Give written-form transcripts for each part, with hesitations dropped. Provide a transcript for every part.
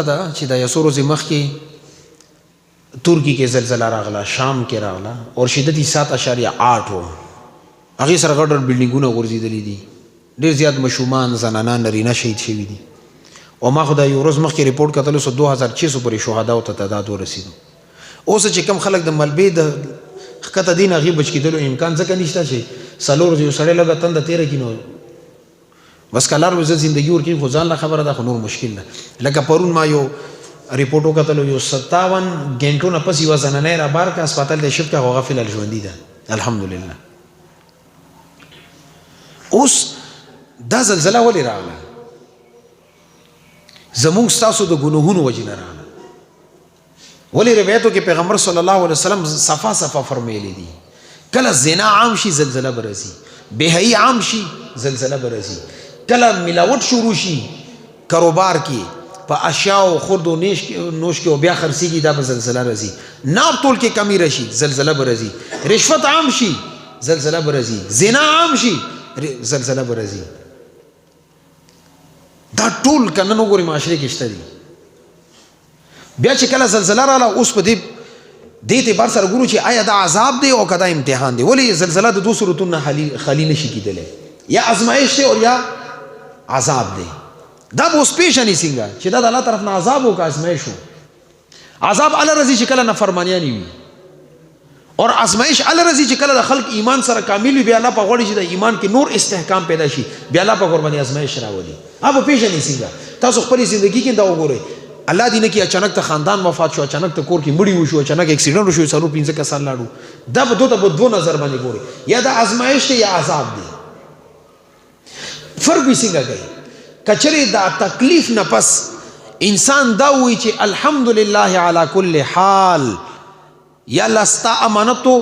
دا چې د یسو ورځې مخکې ترکی کې زلزله راغله، شام کې راغله او شدت یې 7.8 و. هغې سره غټ غټ بلډینګونه غورځېدلي دي، ډېر زیات ماشومان، زنانان، نرینه شهید شوي دي. او ما خو د یو ورځ مخکې رپورټ کتلو 2600 پورې شهداو ته تعداد ورسېدو. اوس چې کم خلک د ملبې د ښکته دي نه هغې بچ کېدلو امکان ځکه نشته چې څلور ورځې یو سړی لږه تنده تېره کړي نو بس کلار ورځ زندګي ورکړي، خو ځان له خبره ده، خو نور مشکل ده. لکه پرون ما یو رپورټ وکتلو، یو 57 ګنټو نه پس یوه زنانۍ رابار که هسپتال ته شفت کړه، هغه فعلا ژوندي ده الحمدلله. اوس دا زلزله ولې راغله؟ زمونږ ستاسو د ګناهونو وجې نه راغله. ولې روایتو کې پیغمبر صلی الله علیه وسلم صفا صفا فرمیلی دي کله زنا عام شي زلزله به راځي، بېحیي عام شي زلزله به راځي، کله ملاوټ شروع شي کاروبار کې په اشیاو خورد و نوش کې او بیا خرڅېږي، دا به زلزله راځي. ناب تول کې کمی راشي زلزله به راځي، رشوت عام شي زلزله به راځي، زنا عام شي زلزله به راځي. دا ټول که نن وګورې معاشرې کې شته دي. بیا چې کله زلزله راغله اوس په دې اعتبار سره ګورو چې آیا دا عذاب دی او که دا امتحان دی. ولې زلزله د دو صورتونو نه خالی نشي کېدلی، یا ازمایش دی او یا عذاب دی. دا به اوس پیژنې څنګه چې دا د الله طرف نه عذاب و که ازمایش و. عذاب هله راځي چې کله نافرمانیانې وي، اور ازمایش هله راځي چې کله د خلق ایمان سره کامل وي، بیا الله پاک غواړي چې د ایمان کې نور استحکام پیدا شي، بیا الله پاک ورباندې ازمایش راولي. هغه به پیژنې څنګه؟ تاسو خپلې زندګي کې دا وګورئ، الله دې نه کړي اچانک ته خاندان وفات شو، اچانک ته کور کې مړي وشو، اچانک اکسیډنټ وشو، 4-5 کسان لاړو. دا به دوی ته په دوه نظر باندې ګوري، یا دا ازمایش دی یا عذاب دی. فرق یې څنګه کوي؟ که چېرې دا تکلیف نه پس انسان دا وایي چې الحمدلله علی کل حال، یا الله ستا امانتو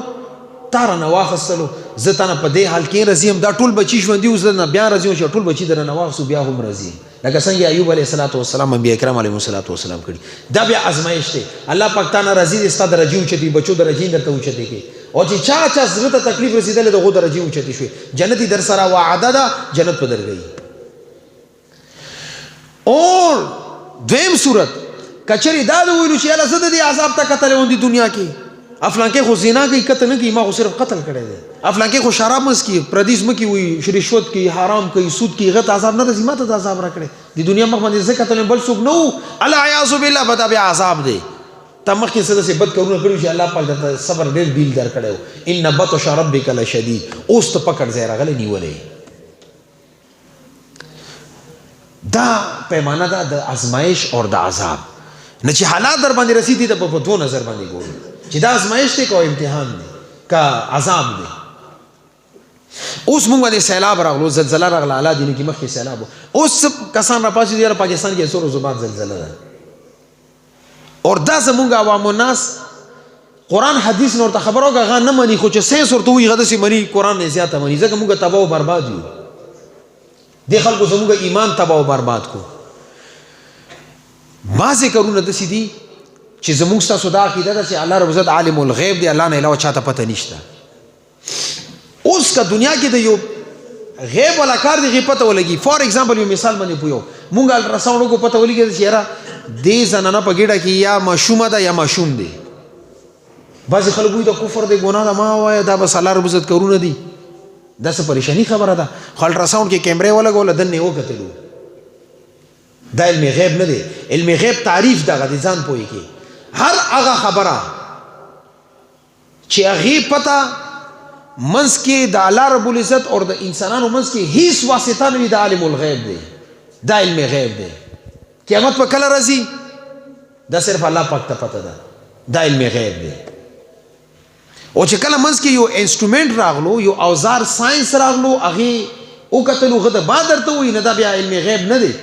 تا رانه واخیستلو، زه تا نه په دې حال کې راضي یم، دا ټول بچي ژوندي اوس نه بیا راضي یم چې ټول بچي در نه واخیستو بیا هم راضي، لکه څنګه ایوب علیه السلام انبیا کرام علیهم السلام کړي. دا بیا ازمایش دی. الله پاک تا نه راضي دی، ستا درجې اوچتې بچو درجې درته اوچتې کړي، او چې چا زړه ته تکلیف رسېدلی د هغو درجې اوچتې شوې. جنت یې در سره وعده ده، جنت په درګوي. اور دویم صورت که چېرې دا د ویلو چې یاله زه د دې عذاب ته کتلی وم دې دنیا کې، افلانکې خو زنا کوي کته نه کوي، ما خو صرف قتل کړی دی، افلانکې خو شراب مسکي، پردي ځمکې وي، رشوت کوي، حرام کوي، سود کوي، هغه ته عذاب نه راځي، ما ته د عذاب راکړی د دنیا مخ باندې زه کتل یم بل څوک نه و، العیاذ بالله به دا بیا عذاب دی. تا مخکې څه داسې بد کارونه کړي چې الله پاک درته صبر ډېر بیل در کړی و. ان بطش ربک لشدید. اوس ته پکړ ځای راغلی نیولی. دا پیمانه ده د ازمایش اور د عذاب نه چې حالات در باندې رسېدي ته په دوه نظر باندې ګوري چې دا ازمایش دی که امتحان دی که عذاب دی. اوس موږ باندې سیلاب راغلو، زلزله راغله، الله دې نه کړي مخکې سیلاب و. اوس کسان راپاڅېدي یاره پاکستان کې 100 ورځو بعد زلزله ده، اور دا زمونږ عوام الناس قرآن حدیث نه ورته خبره وکړه هغه نه مني، خو چې ساینس ورته وایي هغه داسې مني، قرآن نه زیاته مني، ځکه موږ تباه و برباد یو. دې خلکو زموږ ایمان تباه و برباد کو. بعضې کارونه داسې دي چې زموږ ستاسو دا عقیده ده چې الله رب عزت عالم الغیب دی، الله نه علاوه چاته پته نشته. اوس که دنیا کې د یو غیب والا کار دی هغې پته ولګي، فار ایگزامپل یو مثال باندې پویو، مونږ الټراساونډ وکړو پته ولګېده چې یاره دې زنانه په ګېډه کې یا ماشومه ده یا ماشوم دی. بعضې خلک وایي د کفر دی، ګناه ده، ما ووایه دا بس الله رب عزت کارونه دي، دا څه پریشاني خبره ده. خو الټراساونډ کې کیمرې ولګوله دننه یې وکتلو، دا علم غیب نه دی. علم غیب تعریف دغه دی، ځان پوهېږي. هر هغه خبره چې هغې پته منځ کې د الله رب العزت اور د انسانانو منځ کې هیڅ واسطه نه وي، د عالم الغیب دی، دا علم غیب دی. قیامت په کله راځي دا صرف الله پاک ته پته ده، دا علم غیب دی. او چې کله منځ کې یو انسټرومنټ راغلو، یو اوزار ساینس راغلو، هغې وکتلو هغه د بعد درته وایي، نه دا بیا علم غیب نه دی.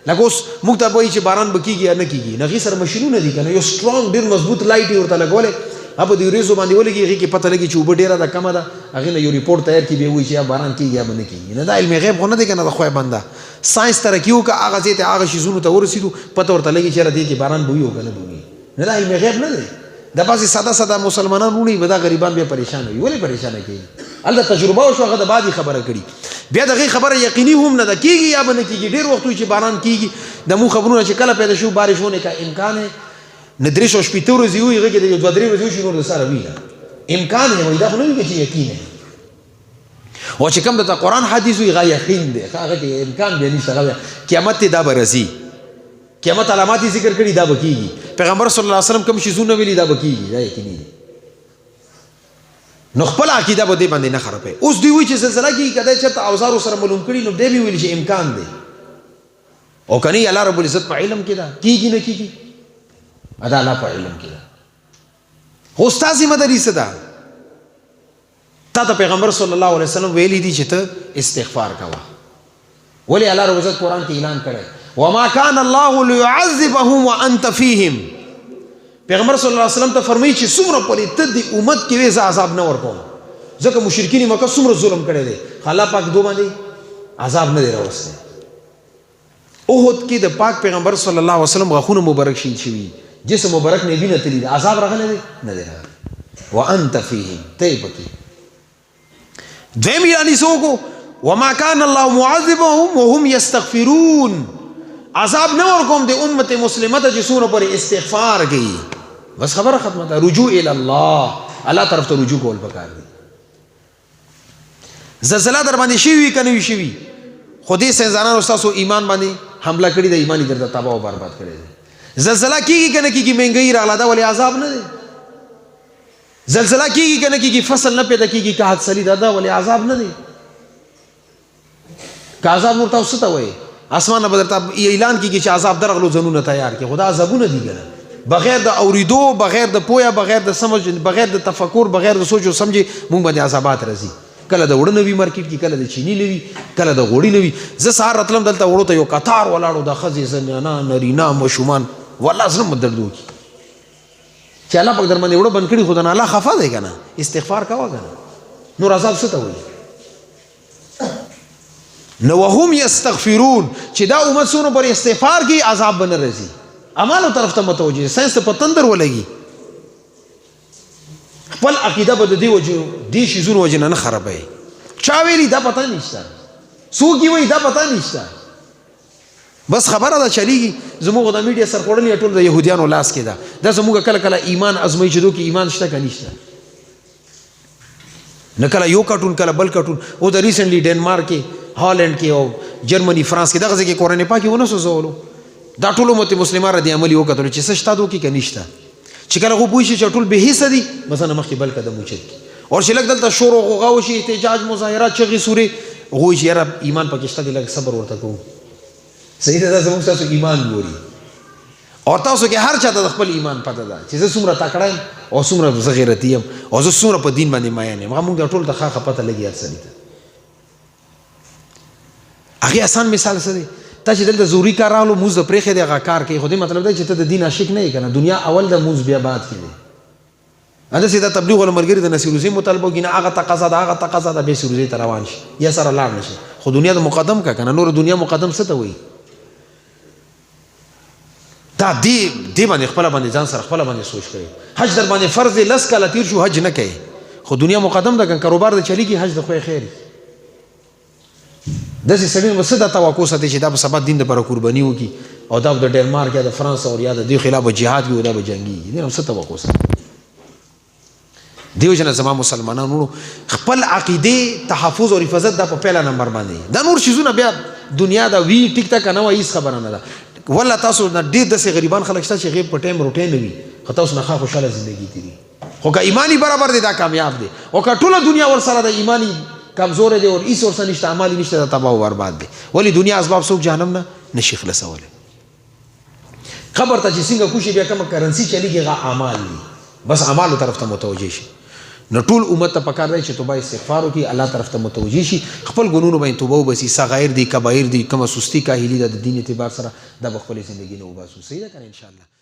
لکه اوس موږ ته وایي چې باران به کېږي یا نه کېږي، نه هغې سره مشینونه دي که نه، یو سټرانګ ډېر مضبوط لایټ یې ورته لګولی، هغه په دې وریځو باندې ولګي، هغې کې پته لګي چې اوبه ډېره ده کمه ده، هغې نه یو ریپورټ تیار کړي، بیا وایي چې یا باران کېږي یا به نه کېږي. نه دا علم غیب خو نه دی که نه، د خدای بنده ساینس ترقي وکړه، هغه ځای ته هغه شیزونو ته ورسېدو، پته ورته لګي چې یاره دې کې باران به وي او که نه به وي. نه دا علم غیب نه دی. دا بعضې ساده مسلمانان وړي به دا غریبان بیا پریشان وي. ولې پریشانه کېږي؟ هلته تجربه وشو، هغه د بعدې خبره کړي، بیا د هغې خبره یقیني هم نه ده، کېږي یا به نه کېږي. ډېر وخت وي چې باران کېږي، د مو خبرونه چې کله پیدا شو بارش ونه کا امکان ہے ندرې شو شپې تور زیو یې کې د 2-3 ورځې شو نور سره ویلا امکان ہے وای دا خو نه چې یقین ہے او چې کوم د قرآن حدیث وی غا یقین دی هغه کې امکان به نشته قیامت دا برزي قیامت علامات ذکر کړي دا بکیږي پیغمبر صلی الله علیه وسلم کوم شی زونه ویلي دا بکیږي دا یقیني نو خپل عقیده به دې باندې نه خرابې اوس دی وی چې سلسله کې کده چې اوزار سره معلوم کړي نو دې به ویل چې امکان دی او کني الله رب العزت په علم کې دا کیږي نه کیږي ادا الله په علم کې دا هو استاد مدري صدا تا پیغمبر صلی الله علیه وسلم ویلي دي چې ته استغفار کوه ولی الله رب العزت قرآن کې اعلان کړی وما كان الله ليعذبهم وانت فيهم پیغمبر صلی الله علیه وسلم ته فرمایي چې څومره پرې ته د امت کې وې عذاب نه ورکوم ځکه مشرکین مکه څومره ظلم کړی دی الله پاک دوه باندې عذاب نه دی راوسته اوهد کې د پاک پیغمبر صلی الله علیه وسلم غخونه مبارک شي جسم مبارک نه ویني تللی عذاب راغلی دی نه دی وانت فيهم ته پکې دویم یعنی سوکو وما كان الله معذبهم وهم يستغفرون عذاب نه ورکوم د امت مسلمه ته چې سونه پر استغفار کوي بس خبره ختمه ده رجوع الى الله طرف ته رجوع کول پکار دي زلزلہ در باندې شي کنه وي شي خودي سنځانانو تاسو ایمان باندې حمله کړی د ایمانی درته تباہ او برباد کړی دي زلزلہ کیږي کنه کیږي مهنګي را لاده ولې عذاب نه دي زلزلہ کیږي کنه کیږي فصل نه پیدا کیږي که حادثه لیدا ولې عذاب نه دي که عذاب نور تاسو ته وایي اسمان بدرته اعلان کیږي چې عذاب درغلو زنونه تیار کی خدا عذابونه دي ګره بغیر د اوریدو بغیر د پویا بغیر د سمج بغیر د تفکر بغیر د سوچ او سمجي مونږ باندې عذابات راځي کله د وړ نوي مارکیټ کې کله د چینی نوي کله د غوړی نوي ز سهار راتلم دلته وړو ته یو قطار ولاړو د خزي زنانا نرینا مشومان والله زنه مدردو کی چې الله پاک در باندې وړو بند کړي خدای نه الله خفا دی کنه استغفار کاوه کنه نور عذاب څه ته وایي نو وهم یستغفرون چې دا امت سونو پر استغفار کی عذاب بن رزي اعمالو طرف ته متوجه ساينس په تندر ولګي خپل عقیده به د دې وجو دې شي زونه وجنه نه خرابې چا ویلي دا پته نشته سوګي وای دا پته نشته بس خبره ده چلیږي زموږ د میډیا سرخوړلې ټول د يهوديانو لاس کې ده دا زموږ کله کله ایمان ازمایي چې دوی ایمان شته کني نشته نه کله یو کټون کله بل کټون او د ریسنټلی ډنمارک کې هالند کې او جرمني فرانس کې دغه ځکه قرآن پاک ونه سوزولو دا ټول امت مسلمان را دي عملي وکړل چې څه شته دوی کې کنيشته چې کله غو پوښي چې ټول به حصہ دي مثلا مخکې بل قدم وچت او چې لګ دلته شور او غوغا وشي احتجاج مظاهرات چغي سوري غوي چې را ایمان پاکستان دی لګ صبر ورته کوو صحیح ده زموږ تاسو ایمان ګوري او تاسو کې هر چا ته خپل ایمان پته ده چې زه څومره تکړه او څومره غیرتی یم او زه څومره په دین باندې ماین یم موږ ټول ته ښه پته لګي ارسنی هغه آسان مثال څه دی تا چې دلته زوري کار راغلو موږ د پرېخې دغه کار کوي خو دې مطلب دی چې ته د دین عاشق نه یې کنه دنیا اول د موږ بیا بعد کې دی اته سیدا تبلیغ ول مرګری د نصیر حسین مطالبه کینه هغه تقاضا ده هغه تقاضا ده به سروزي ته روان شي یا سره لاړ نشي خو دنیا د مقدم کا کنه نور دنیا مقدم څه ته وایي دا دی باندې خپل باندې ځان سره خپل باندې سوچ کړي حج در باندې فرض لس کاله تیر شو حج نه کوي خو دنیا مقدم ده کنه کاروبار د چلیږي حج د خو خیر داسې سړی وسه دا توقع ساتي چې دا په سبا دین د پر قرباني وکي او دا د ډنمارک یا د فرانس او یا د دې خلاف جهاد وي او دا به جنگي نه څه توقع ساتي دیو جن زما مسلمانانو خپل عقیده تحفظ او حفاظت دا په پهلا نمبر باندې دا نور شیزونه بیا دنیا دا وی ټیک ټاک نه وایي خبره نه ده ولا تاسو نه ډېر د غریبان خلک شته چې غیب په ټیم روټین وي خو تاسو نه خوشاله ژوندۍ تیری خو که ایمانی برابر دی دا کامیاب دی او که ټول دنیا ور سره د ایمانی کمزور دی او هیڅ ورسره نشته اعمال نشته تباہ او برباد دی ولی دنیا اسباب څوک جهنم نه نشي خلاصوله خبر ته چې څنګه کوشي بیا کوم کرنسی چلیږي غا اعمال دي بس اعمال طرف ته متوجه شي نو ټول امت ته پکار دی چې توبه استغفار وکړي الله طرف ته متوجه شي خپل ګناونو باندې توبه وباسي صغائر دي کبایر دي کوم سستی کاهلی د دین اعتبار سره د خپل ژوندۍ نه وباسو صحیح ده کنه ان شاء الله